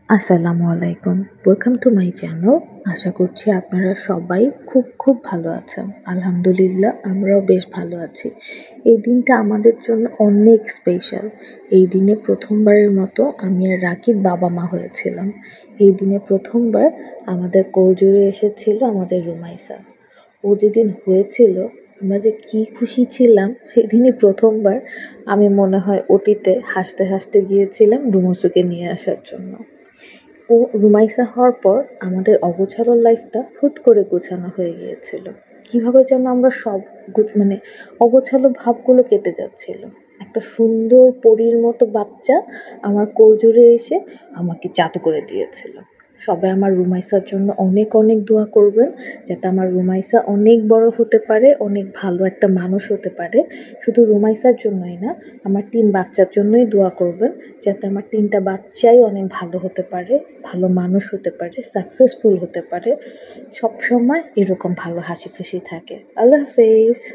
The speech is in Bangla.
আসসালামু আলাইকুম। Welcome to my channel. আশা করছি আপনারা সবাই খুব ভালো আছেন। আলহামদুলিল্লাহ আমরাও বেশ ভালো আছি। এই দিনটা আমাদের জন্য অনেক স্পেশাল। এই দিনে প্রথমবারের মতো আমি আর রাকিব বাবা-মা হয়েছিলাম। এই দিনে প্রথমবার আমাদের কোলজুড়ে এসেছিল আমাদের রুমাইসা। ও যেদিন হয়েছিল আমরা যে কি খুশি ছিলাম, সেদিনই প্রথমবার আমি মনে হয় ওটিতে হাসতে গিয়েছিলাম রুমুসুকে নিয়ে আসার জন্য। ও রুমাইসা হওয়ার পর আমাদের অগোছালো লাইফটা হুট করে গোছানো হয়ে গিয়েছিল। কিভাবে যেন আমরা সব মানে অগোছালো ভাবগুলো কেটে যাচ্ছিল। একটা সুন্দর পরীর মতো বাচ্চা আমার কোলজুড়ে এসে আমাকে চাতু করে দিয়েছিল। সবাই আমার রুমাইসার জন্য অনেক দোয়া করবেন, যাতে আমার রুমাইসা অনেক বড় হতে পারে, অনেক ভালো একটা মানুষ হতে পারে। শুধু রুমাইসার জন্যই না, আমার ৩ বাচ্চার জন্যই দোয়া করবেন, যাতে আমার ৩ টা বাচ্চাই অনেক ভালো হতে পারে, ভালো মানুষ হতে পারে, সাকসেসফুল হতে পারে। সবসময় এরকম ভালো হাসি খুশি থাকে। আল্লাহ হাফেজ।